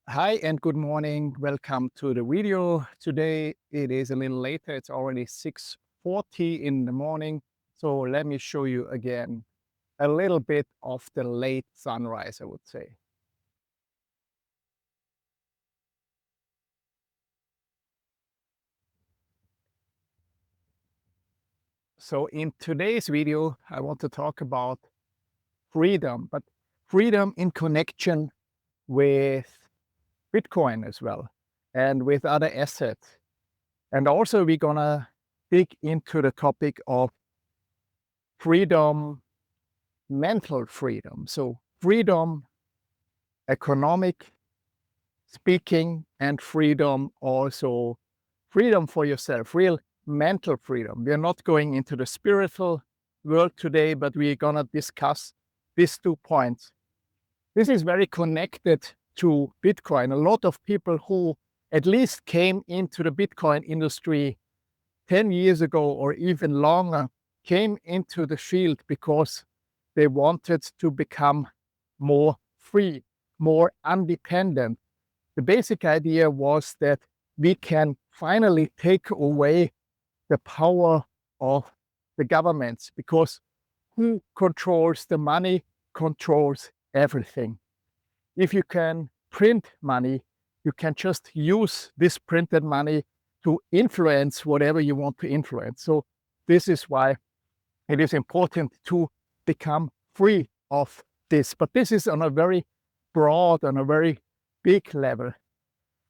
Hi and good morning. Welcome to the video. Today it is a little later. It's already 6:40 in the morning. So let me show you again a little bit of the late sunrise, I would say. So in today's video, I want to talk about freedom, but freedom in connection with Bitcoin as well and with other assets. And also we're gonna dig into the topic of freedom, mental freedom. So freedom, economic speaking, and freedom also freedom for yourself, real mental freedom. We're not going into the spiritual world today, but we're gonna discuss these 2 points. This is very connected to Bitcoin. A lot of people who at least came into the Bitcoin industry 10 years ago or even longer came into the field because they wanted to become more free, more independent. The basic idea was that we can finally take away the power of the governments because who controls the money controls everything. If you can print money, you can just use this printed money to influence whatever you want to influence. So this is why it is important to become free of this. But this is on a very broad, on a very big level.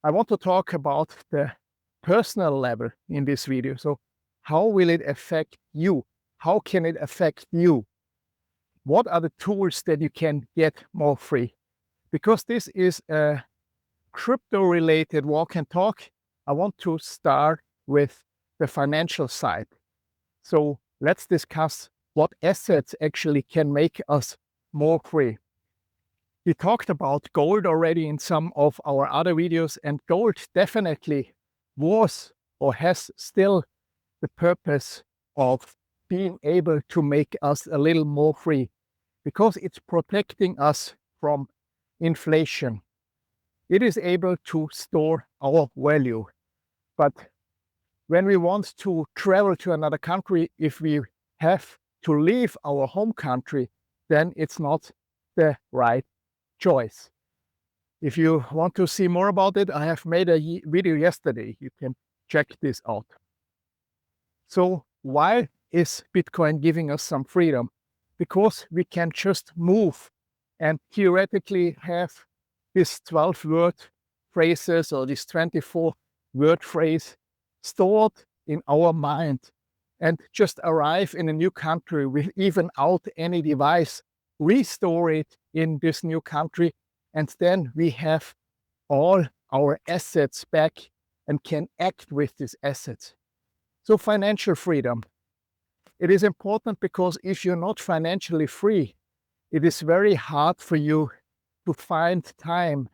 I want to talk about the personal level in this video. So how will it affect you? How can it affect you? What are the tools that you can get more free? Because this is a crypto related walk and talk, I want to start with the financial side. So let's discuss what assets actually can make us more free. We talked about gold already in some of our other videos, and gold definitely was or has still the purpose of being able to make us a little more free because it's protecting us from inflation. It is able to store our value. But when we want to travel to another country, if we have to leave our home country, then it's not the right choice. If you want to see more about it, I have made a video yesterday. You can check this out. So why is Bitcoin giving us some freedom? Because we can just move and theoretically have this 12-word phrases or this 24-word phrase stored in our mind and just arrive in a new country with even out any device, restore it in this new country, and then we have all our assets back and can act with these assets. So financial freedom. It is important because if you're not financially free, it is very hard for you to find time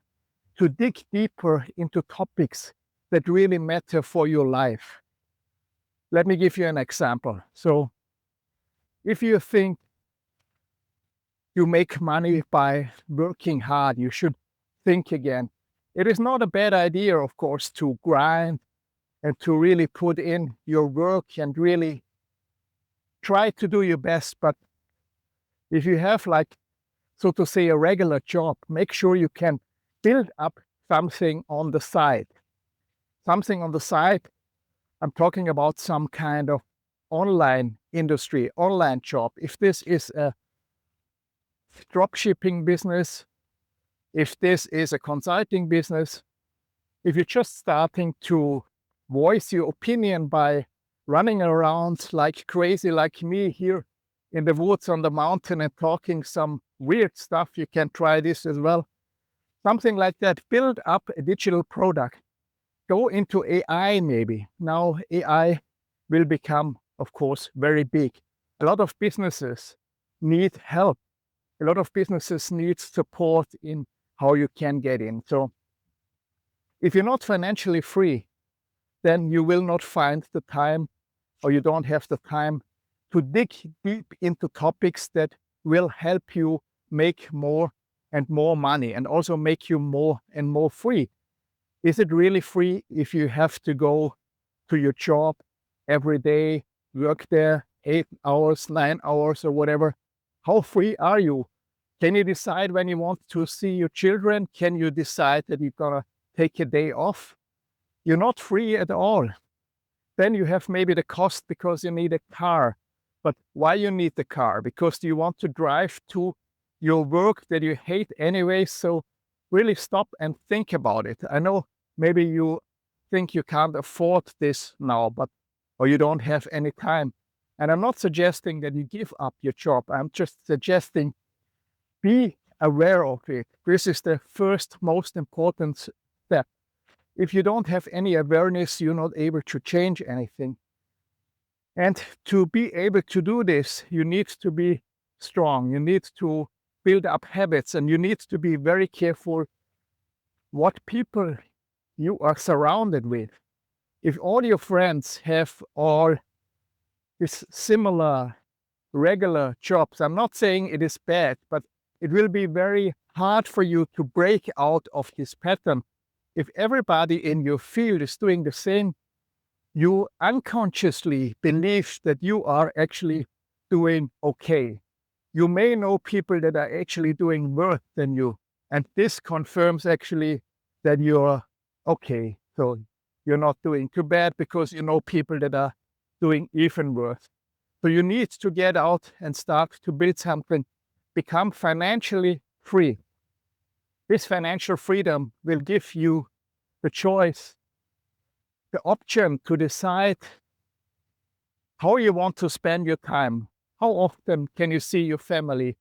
to dig deeper into topics that really matter for your life. Let me give you an example. So if you think you make money by working hard, you should think again. It is not a bad idea, of course, to grind and to really put in your work and really try to do your best. But if you have, like, so to say, a regular job, make sure you can build up something on the side. Something on the side, I'm talking about some kind of online industry, online job. If this is a drop shipping business, if this is a consulting business, if you're just starting to voice your opinion by running around like crazy like me here in the woods on the mountain and talking some weird stuff, you can try this as well. Something like that. Build up a digital product. Go into AI maybe. Now AI will become, of course, very big. A lot of businesses need help. A lot of businesses need support in how you can get in. So if you're not financially free, then you will not find the time, or you don't have the time to dig deep into topics that will help you make more and more money, and also make you more and more free. Is it really free if you have to go to your job every day, work there 8 hours, 9 hours, or whatever? How free are you? Can you decide when you want to see your children? Can you decide that you're gonna take a day off? You're not free at all. Then you have maybe the cost because you need a car. But why you need the car? Because you want to drive to your work that you hate anyway. So really stop and think about it. I know maybe you think you can't afford this now, or you don't have any time. And I'm not suggesting that you give up your job. I'm just suggesting be aware of it. This is the first most important step. If you don't have any awareness, you're not able to change anything. And to be able to do this, you need to be strong. You need to build up habits, and you need to be very careful what people you are surrounded with. If all your friends have all these similar regular jobs, I'm not saying it is bad, but it will be very hard for you to break out of this pattern. If everybody in your field is doing the same, you unconsciously believe that you are actually doing okay. You may know people that are actually doing worse than you, and this confirms actually that you're okay. So you're not doing too bad because you know people that are doing even worse. So you need to get out and start to build something, become financially free. This financial freedom will give you the choice, the option to decide how you want to spend your time. How often can you see your family?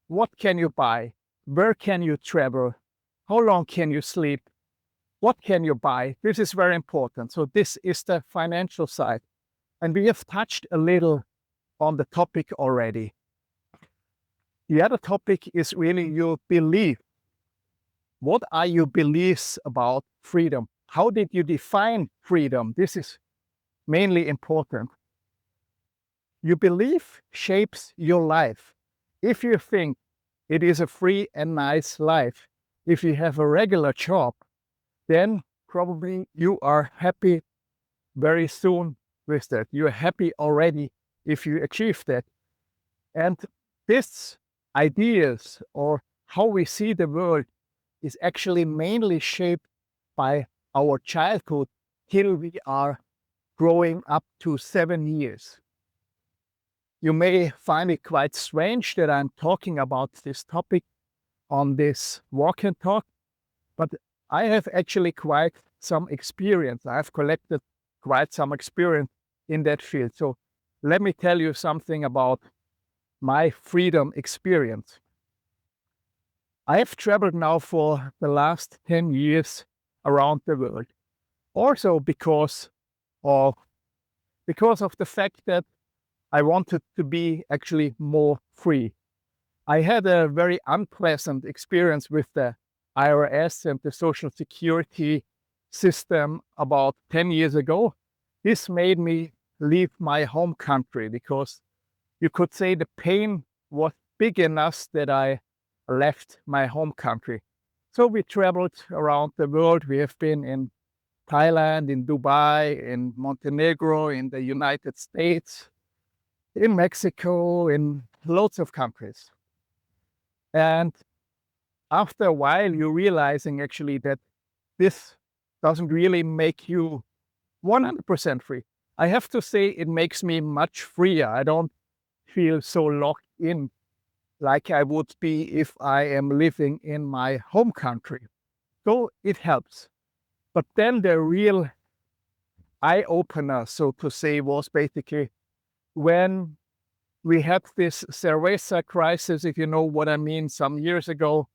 What can you buy? Where can you travel? How long can you sleep? What can you buy? This is very important. So this is the financial side. And we have touched a little on the topic already. The other topic is really your belief. What are your beliefs about freedom? How did you define freedom? This is mainly important. Your belief shapes your life. If you think it is a free and nice life, if you have a regular job, then probably you are happy very soon with that. You're happy already if you achieve that. And these ideas, or how we see the world, is actually mainly shaped by our childhood till we are growing up to 7 years. You may find it quite strange that I'm talking about this topic on this walk and talk, but I have actually quite some experience. I've collected quite some experience in that field. So let me tell you something about my freedom experience. I have traveled now for the last 10 years around the world. Also because of the fact that I wanted to be actually more free. I had a very unpleasant experience with the IRS and the Social Security system about 10 years ago. This made me leave my home country because you could say the pain was big enough that I left my home country. So we traveled around the world. We have been in Thailand, in Dubai, in Montenegro, in the United States, in Mexico, in loads of countries. And after a while, you're realizing actually that this doesn't really make you 100% free. I have to say it makes me much freer. I don't feel so locked in like I would be if I am living in my home country. So it helps. But then the real eye-opener, so to say, was basically when we had this cerveza crisis, if you know what I mean, some years ago.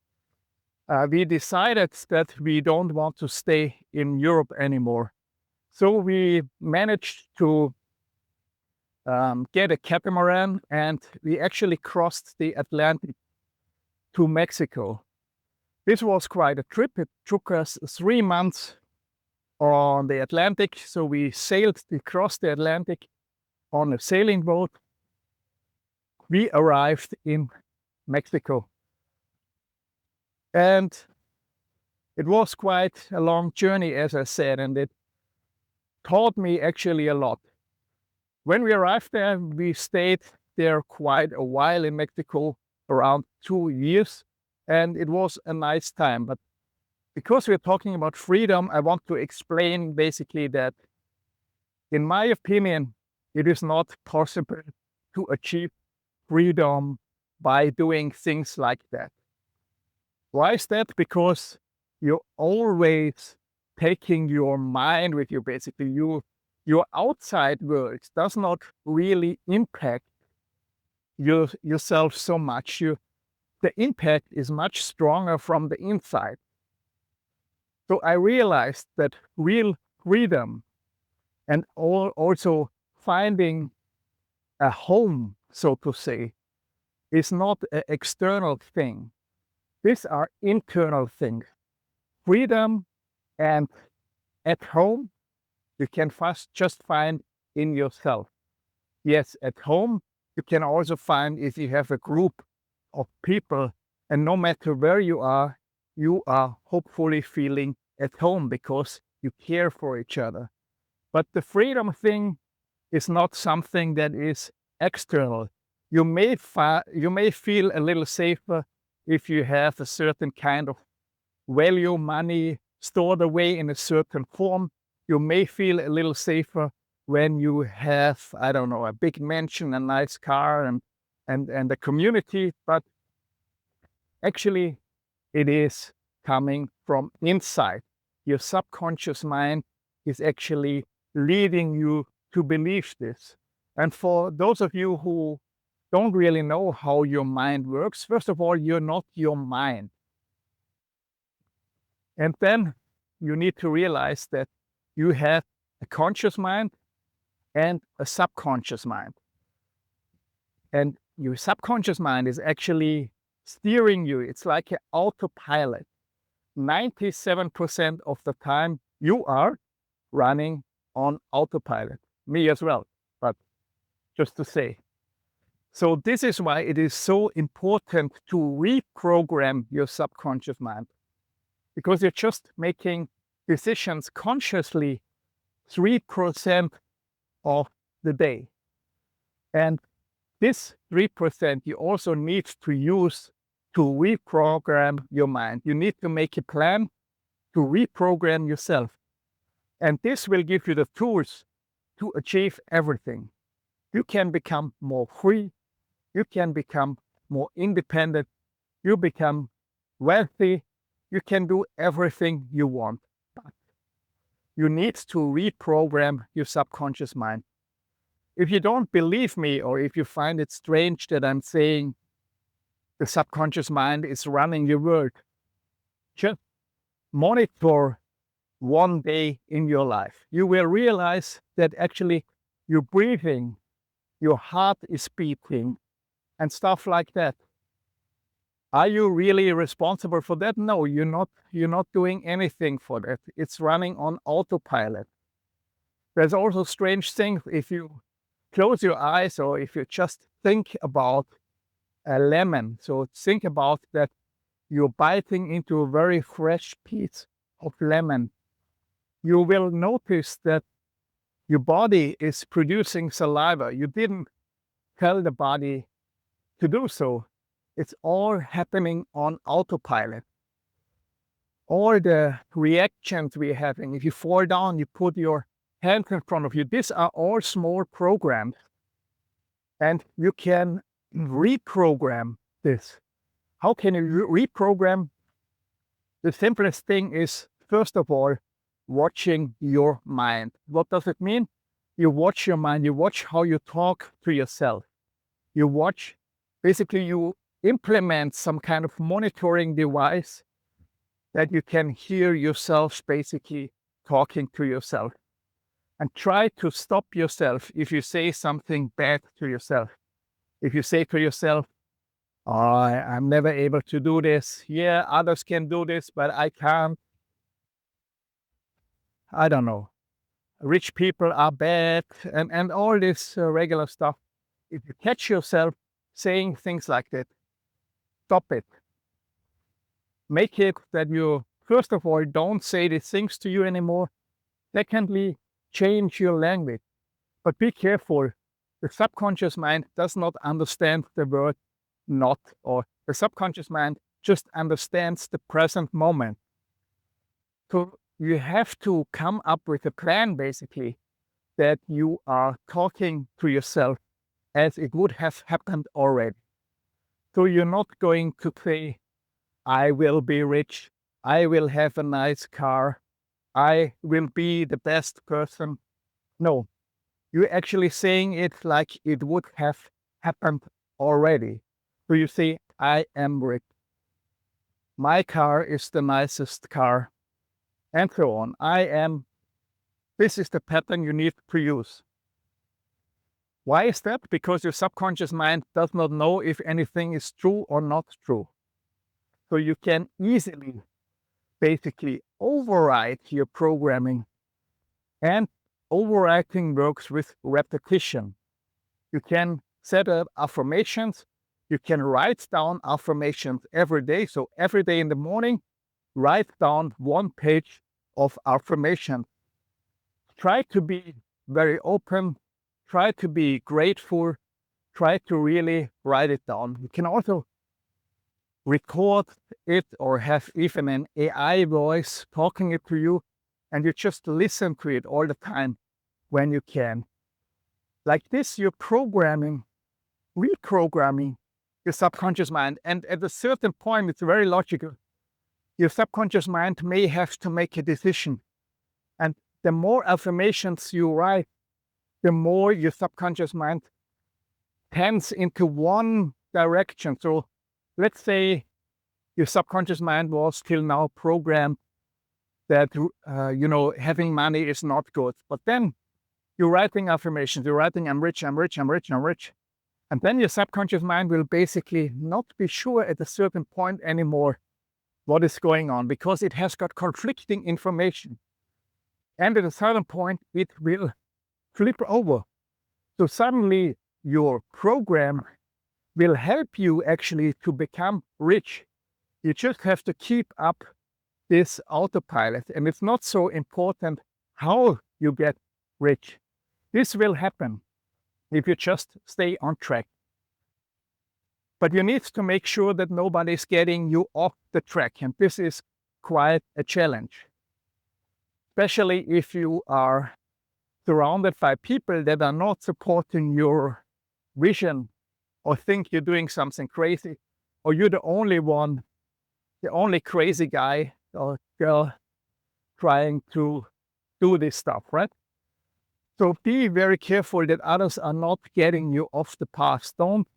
We decided that we don't want to stay in Europe anymore. So we managed to get a catamaran, and we actually crossed the Atlantic to Mexico. This was quite a trip. It took us 3 months on the Atlantic. So we sailed across the Atlantic on a sailing boat. We arrived in Mexico. And it was quite a long journey, as I said, and it taught me actually a lot. When we arrived there, we stayed there quite a while in Mexico, around 2 years, and it was a nice time. But because we're talking about freedom, I want to explain basically that, in my opinion, it is not possible to achieve freedom by doing things like that. Why is that? Because you're always taking your mind with you, basically. Your outside world does not really impact yourself so much. The impact is much stronger from the inside. So I realized that real freedom and also finding a home, so to say, is not an external thing. These are internal things. Freedom and at home, you can just find in yourself. Yes, at home, you can also find if you have a group of people, and no matter where you are hopefully feeling at home because you care for each other. But the freedom thing is not something that is external. You may feel a little safer if you have a certain kind of value, money stored away in a certain form. You may feel a little safer when you have, I don't know, a big mansion, a nice car, and a community. But actually, it is coming from inside. Your subconscious mind is actually leading you to believe this. And for those of you who don't really know how your mind works, first of all, you're not your mind. And then you need to realize that you have a conscious mind and a subconscious mind. And your subconscious mind is actually steering you. It's like an autopilot. 97% of the time you are running on autopilot. Me as well, but just to say. So this is why it is so important to reprogram your subconscious mind, because you're just making decisions consciously 3% of the day. And this 3% you also need to use to reprogram your mind. You need to make a plan to reprogram yourself. And this will give you the tools to achieve everything. You can become more free. You can become more independent. You become wealthy. You can do everything you want. But you need to reprogram your subconscious mind. If you don't believe me, or if you find it strange that I'm saying the subconscious mind is running your world, just monitor one day in your life. You will realize that actually you're breathing, your heart is beating, and stuff like that. Are you really responsible for that? No, you're not doing anything for that. It's running on autopilot. There's also strange things if you close your eyes, or if you just think about a lemon. So think about that you're biting into a very fresh piece of lemon. You will notice that your body is producing saliva. You didn't tell the body to do so. It's all happening on autopilot. All the reactions we're having, if you fall down, you put your hand in front of you. These are all small programs. And you can reprogram this. How can you reprogram? The simplest thing is, first of all, watching your mind. What does it mean? You watch your mind. You watch how you talk to yourself. You watch, basically you implement some kind of monitoring device that you can hear yourself basically talking to yourself. And try to stop yourself if you say something bad to yourself. If you say to yourself, oh, I'm never able to do this. Yeah, others can do this, but I can't. I don't know. Rich people are bad, and all this regular stuff. If you catch yourself saying things like that, stop it. make it that you, first of all, don't say these things to you anymore. Secondly, change your language. But be careful. The subconscious mind does not understand the word not, or the subconscious mind just understands the present moment. So you have to come up with a plan, basically, that you are talking to yourself as it would have happened already. So you're not going to say, I will be rich, I will have a nice car, I will be the best person. No, you're actually saying it like it would have happened already. So you say, I am rich. My car is the nicest car, and so on. This is the pattern you need to use. Why is that? Because your subconscious mind does not know if anything is true or not true. So you can easily, basically, override your programming. And overacting works with repetition. You can set up affirmations. You can write down affirmations every day. So every day in the morning, write down 1 page of affirmation. Try to be very open. Try to be grateful. Try to really write it down. You can also record it or have even an AI voice talking it to you, and you just listen to it all the time when you can. Like this, you're reprogramming your subconscious mind. And at a certain point, it's very logical. Your subconscious mind may have to make a decision. And the more affirmations you write, the more your subconscious mind tends into one direction. So let's say your subconscious mind was till now programmed that, having money is not good. But then you're writing affirmations, you're writing, I'm rich, I'm rich, I'm rich, I'm rich. And then your subconscious mind will basically not be sure at a certain point anymore what is going on, because it has got conflicting information. And at a certain point, it will flip over. So suddenly your program will help you actually to become rich. You just have to keep up this autopilot. And it's not so important how you get rich. This will happen if you just stay on track. But you need to make sure that nobody's getting you off the track. And this is quite a challenge, especially if you are surrounded by people that are not supporting your vision or think you're doing something crazy, or you're the only crazy guy or girl trying to do this stuff, right? So be very careful that others are not getting you off the path. Don't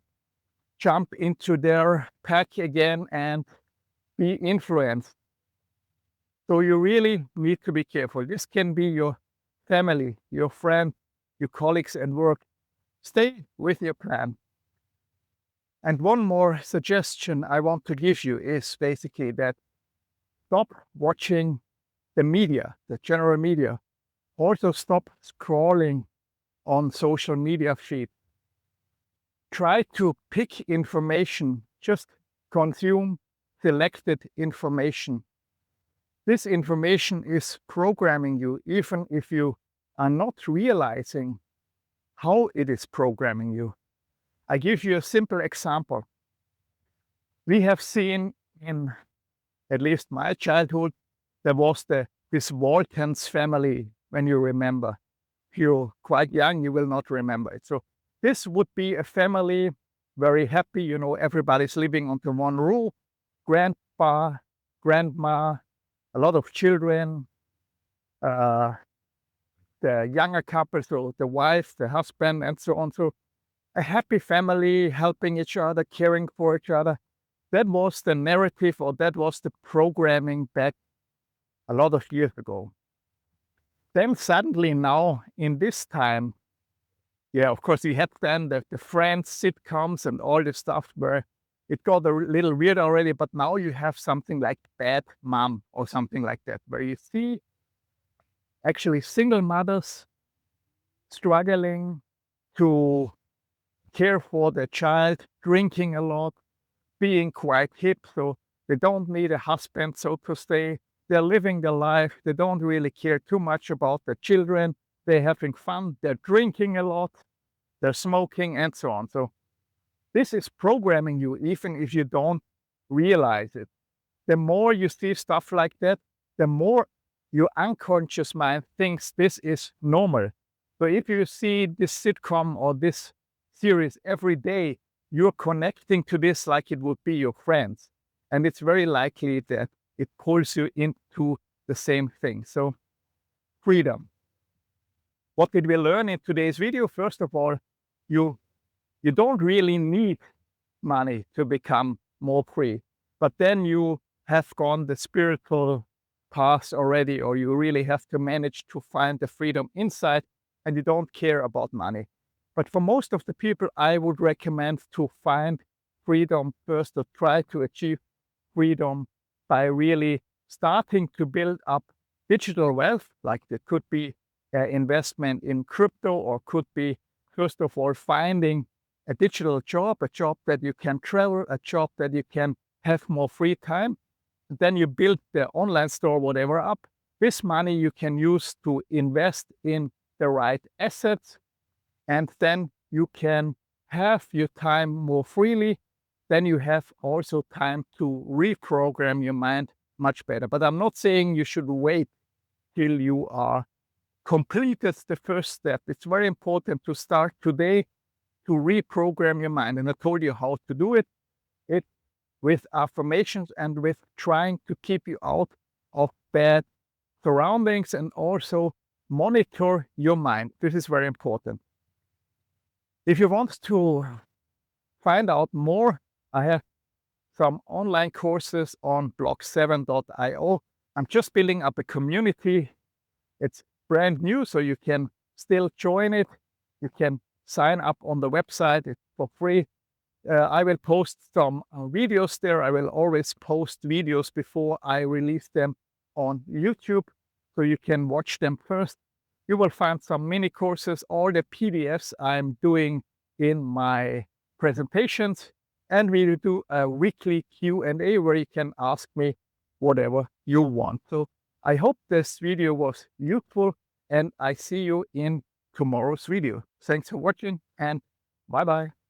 jump into their pack again and be influenced. So you really need to be careful. This can be your family, your friend, your colleagues at work. Stay with your plan. And one more suggestion I want to give you is basically that stop watching the media, the general media. Also stop scrolling on social media feed. Try to pick information, just consume selected information. This information is programming you, even if you are not realizing how it is programming you. I give you a simple example. We have seen in at least my childhood, there was this Waltons family, when you remember. If you're quite young, you will not remember it. So this would be a family, very happy, everybody's living under one roof, grandpa, grandma, a lot of children, the younger couple, so the wife, the husband, and so on. So a happy family, helping each other, caring for each other. That was the narrative, or that was the programming back a lot of years ago. Then suddenly now, in this time, of course, we had then the Friends sitcoms and all this stuff where it got a little weird already, but now you have something like Bad Mom or something like that, where you see actually single mothers struggling to care for their child, drinking a lot, being quite hip. So They don't need a husband, so to say. They're living their life. They don't really care too much about their children. They're having fun. They're drinking a lot. They're smoking and so on. So this is programming you, even if you don't realize it. The more you see stuff like that, the more your unconscious mind thinks this is normal. So if you see this sitcom or this series every day, you're connecting to this like it would be your friends. And it's very likely that it pulls you into the same thing. So freedom. What did we learn in today's video? First of all, you don't really need money to become more free, but then you have gone the spiritual path already, or you really have to manage to find the freedom inside and you don't care about money. But for most of the people, I would recommend to find freedom first, to try to achieve freedom by really starting to build up digital wealth. Like it could be investment in crypto, or could be, first of all, finding a digital job, a job that you can travel, a job that you can have more free time. And then you build the online store, whatever, up. This money you can use to invest in the right assets, and then you can have your time more freely. Then you have also time to reprogram your mind much better. But I'm not saying you should wait till you are completed the first step. It's very important to start today to reprogram your mind. And I told you how to do it. It with affirmations and with trying to keep you out of bad surroundings, and also monitor your mind. This is very important. If you want to find out more, I have some online courses on block7.io. I'm just building up a community. It's brand new, so you can still join it. You can sign up on the website. It's for free. I will post some videos there. I will always post videos before I release them on YouTube, so you can watch them first. You will find some mini courses, all the PDFs I'm doing in my presentations, and we will do a weekly Q&A where you can ask me whatever you want. So I hope this video was useful, and I see you in tomorrow's video. Thanks for watching, and bye-bye.